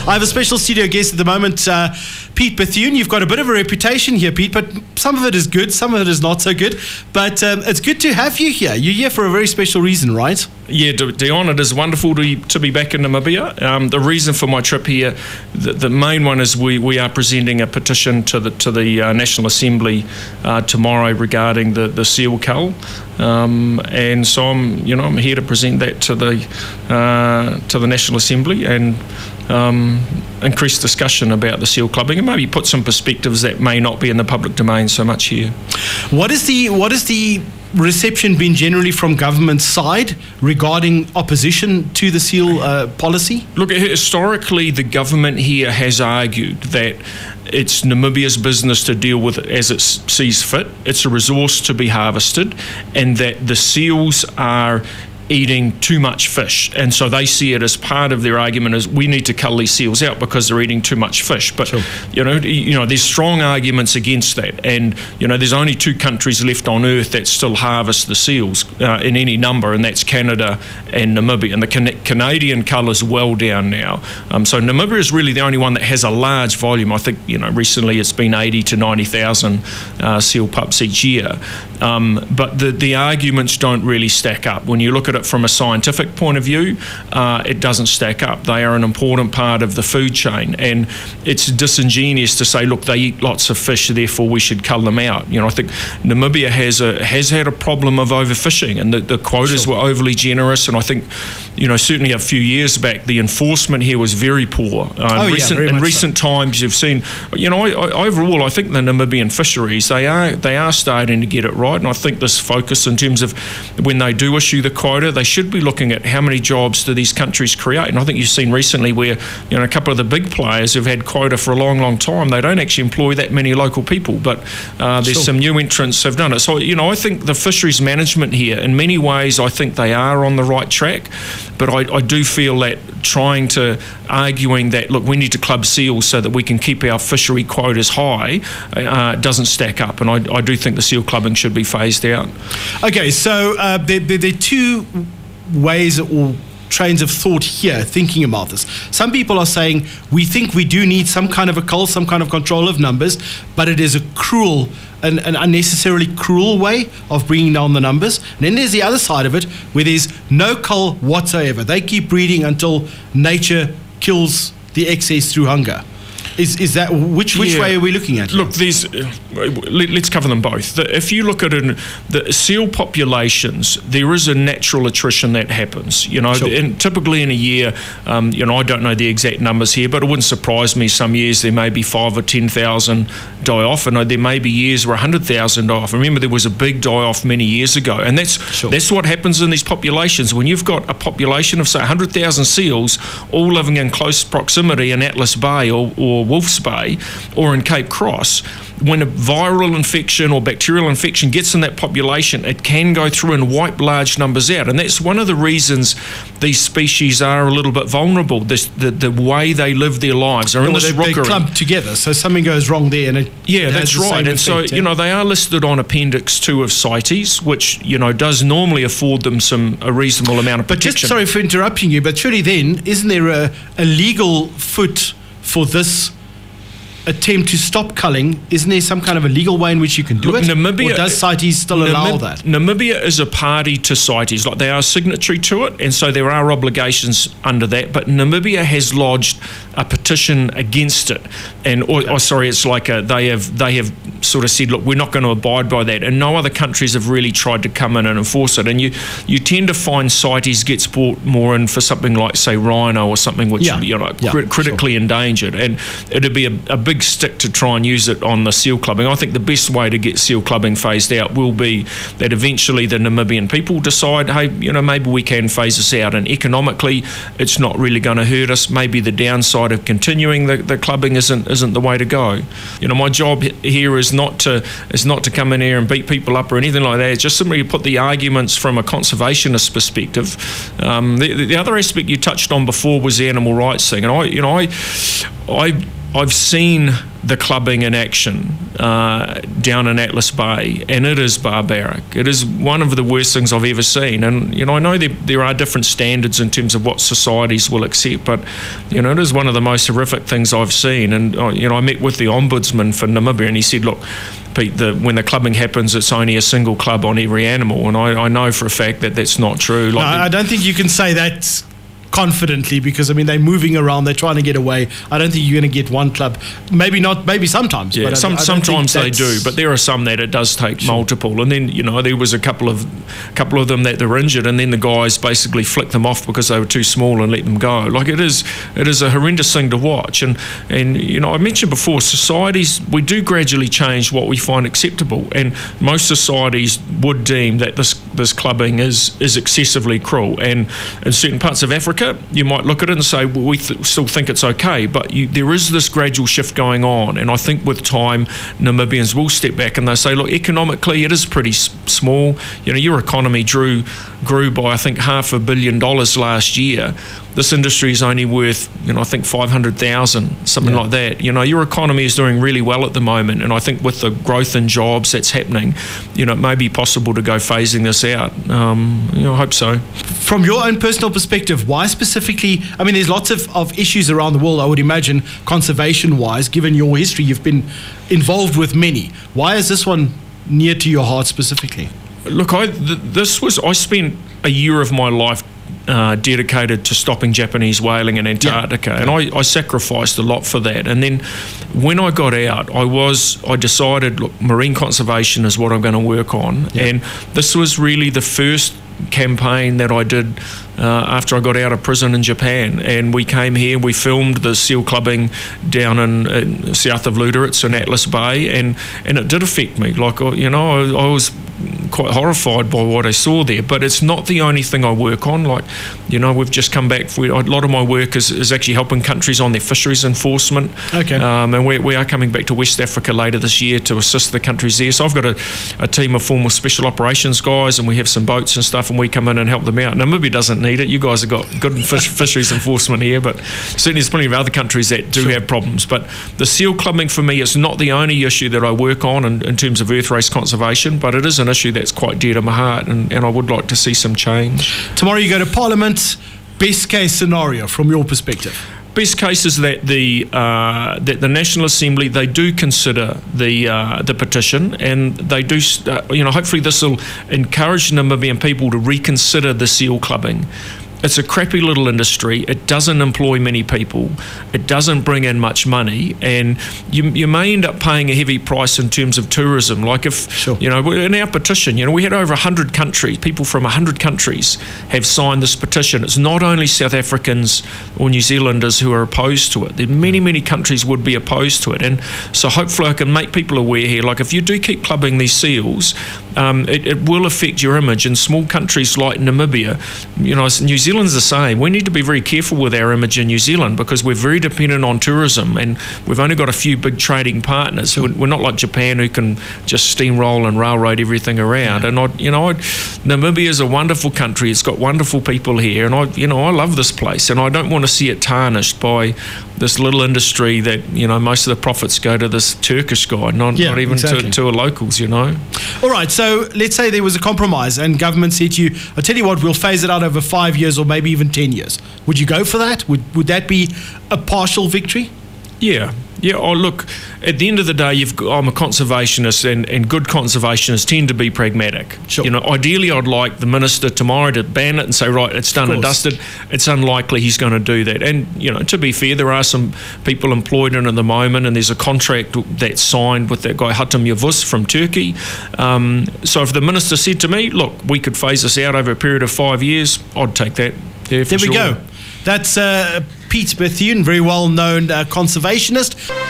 I have a special studio guest at the moment, Pete Bethune. You've got a bit of a reputation here, Pete, but some of it is good, some of it is not so good. But it's good to have you here. You're here for a very special reason, right? Yeah, Dion, it is wonderful to be back in Namibia. The reason for my trip here, the main one is we are presenting a petition to the National Assembly tomorrow regarding the seal cull, and so I'm here to present that to the National Assembly and increase discussion about the seal clubbing and maybe put some perspectives that may not be in the public domain so much here. What is the reception been generally from government side regarding opposition to the seal policy? Look, historically the government here has argued that it's Namibia's business to deal with it as it sees fit. It's a resource to be harvested, and that the seals are eating too much fish, and so they see it as part of their argument as we need to cull these seals out because they're eating too much fish. But sure. you know there's strong arguments against that, and there's only two countries left on earth that still harvest the seals in any number, and that's Canada and Namibia, and the Canadian cull is well down now. So Namibia is really the only one that has a large volume. I think recently it's been 80 to 90,000 seal pups each year, but the arguments don't really stack up when you look at it from a scientific point of view. It doesn't stack up. They are an important part of the food chain, and it's disingenuous to say, look, they eat lots of fish, therefore we should cull them out. I think Namibia has had a problem of overfishing, and the quotas Sure. were overly generous, and I think certainly a few years back the enforcement here was very poor. In recent times you've seen, overall I think the Namibian fisheries, they are starting to get it right, and I think this focus in terms of when they do issue the quota, they should be looking at how many jobs do these countries create. And I think you've seen recently where a couple of the big players who've had quota for a long time, they don't actually employ that many local people, but there's Sure. some new entrants have done it. So I think the fisheries management here, in many ways I think they are on the right track, but I do feel that arguing that, look, we need to club seals so that we can keep our fishery quotas high, doesn't stack up, and I do think the seal clubbing should be phased out. Okay, so there are two ways or trains of thought here thinking about this. Some people are saying we think we do need some kind of a cull, some kind of control of numbers, but it is a cruel, an unnecessarily cruel way of bringing down the numbers. And then there's the other side of it where there's no cull whatsoever. They keep breeding until nature kills the excess through hunger. Is that which way are we looking at? Look, let's cover them both. If you look at the seal populations, there is a natural attrition that happens. Sure. And typically in a year, I don't know the exact numbers here, but it wouldn't surprise me. Some years there may be 5,000 or 10,000 die off, and there may be years where 100,000 die off. Remember, there was a big die off many years ago, and that's what happens in these populations. When you've got a population of say 100,000 seals all living in close proximity in Atlas Bay or Wolf's Bay or in Cape Cross, when a viral infection or bacterial infection gets in that population, it can go through and wipe large numbers out. And that's one of the reasons these species are a little bit vulnerable. The way they live their lives are in this rookery. They clump together, so something goes wrong there. That's right. And so, they are listed on Appendix 2 of CITES, which, does normally afford them a reasonable amount of protection. But just, sorry for interrupting you, but surely then, isn't there a legal foot for this attempt to stop culling? Isn't there some kind of a legal way in which you can do it? Namibia, or does CITES still allow that? Namibia is a party to CITES, like they are a signatory to it, and so there are obligations under that, but Namibia has lodged a petition against it, and it's like they have sort of said, look, we're not going to abide by that, and no other countries have really tried to come in and enforce it. And you tend to find CITES gets brought more in for something like, say, rhino or something which critically endangered, and it'd be a big stick to try and use it on the seal clubbing. I think the best way to get seal clubbing phased out will be that eventually the Namibian people decide, hey, maybe we can phase this out, and economically it's not really going to hurt us. Maybe the downside of continuing the clubbing isn't the way to go. My job here is not to come in here and beat people up or anything like that. It's just simply to put the arguments from a conservationist perspective. The other aspect you touched on before was the animal rights thing, and I I've seen the clubbing in action down in Atlas Bay, and it is barbaric. It is one of the worst things I've ever seen. And, I know there are different standards in terms of what societies will accept, but, it is one of the most horrific things I've seen. And, I met with the Ombudsman for Namibia, and he said, look, Pete, when the clubbing happens, it's only a single club on every animal. And I know for a fact that that's not true. No, I don't think you can say that confidently, because they're moving around, they're trying to get away. I don't think you're going to get one club. Maybe not, maybe sometimes. Yeah, but sometimes they do, but there are some that it does take multiple. And then there was a couple of them that were injured, and then the guys basically flicked them off because they were too small and let them go. Like it is a horrendous thing to watch. And I mentioned before, societies, we do gradually change what we find acceptable, and most societies would deem that this clubbing is excessively cruel. And in certain parts of Africa, you might look at it and say, well, we still think it's okay, but there is this gradual shift going on, and I think with time Namibians will step back and they say, look, economically it is pretty small. Your economy grew by I think $500 million last year. This industry is only worth, I think 500,000, something like that. Your economy is doing really well at the moment, and I think with the growth in jobs that's happening, it may be possible to go phasing this out. I hope so. From your own personal perspective, why specifically? I mean, there's lots of issues around the world, I would imagine, conservation-wise, given your history, you've been involved with many. Why is this one near to your heart specifically? Look, I spent a year of my life dedicated to stopping Japanese whaling in Antarctica, and I sacrificed a lot for that. And then when I got out, I decided, look, marine conservation is what I'm going to work on, and this was really the first campaign that I did after I got out of prison in Japan, and we came here, we filmed the seal clubbing down in south of Luderitz in Atlas Bay, and it did affect me. Like, I was quite horrified by what I saw there, but it's not the only thing I work on. Like, we've just come back, a lot of my work is actually helping countries on their fisheries enforcement. Okay. And we are coming back to West Africa later this year to assist the countries there. So I've got a team of former special operations guys, and we have some boats and stuff, and we come in and help them out. Namibia doesn't need it. You guys have got good fisheries enforcement here, but certainly there's plenty of other countries that do have problems. But the seal clubbing for me is not the only issue that I work on in terms of Earthrace conservation, but it is an issue that's quite dear to my heart, and I would like to see some change. Tomorrow you go to Parliament. Best case scenario from your perspective? Best case is that the National Assembly, they do consider the petition, and they do hopefully this will encourage Namibian people to reconsider the seal clubbing. It's a crappy little industry. It doesn't employ many people. It doesn't bring in much money, and you may end up paying a heavy price in terms of tourism. Like if, in our petition, we had over 100 countries, people from 100 countries have signed this petition. It's not only South Africans or New Zealanders who are opposed to it. There are many, many countries would be opposed to it. And so hopefully I can make people aware here, like if you do keep clubbing these seals, it will affect your image. In small countries like Namibia, New Zealand's the same. We need to be very careful with our image in New Zealand because we're very dependent on tourism, and we've only got a few big trading partners. We're not like Japan, who can just steamroll and railroad everything around. And Namibia is a wonderful country. It's got wonderful people here, and I love this place, and I don't want to see it tarnished by this little industry that most of the profits go to this Turkish guy, not even to locals. All right, so let's say there was a compromise and government said to you, I'll tell you what, we'll phase it out over 5 years or maybe even 10 years. Would you go for that? Would that be a partial victory? Yeah. Oh, look, at the end of the day, I'm a conservationist, and good conservationists tend to be pragmatic. Sure. Ideally, I'd like the minister tomorrow to ban it and say, right, it's done and dusted. It's unlikely he's going to do that. And, to be fair, there are some people employed in it at the moment, and there's a contract that's signed with that guy, Hatem Yavuz from Turkey. So if the minister said to me, look, we could phase this out over a period of 5 years, I'd take that. Yeah, there we go. That's Pete Bethune, very well-known conservationist.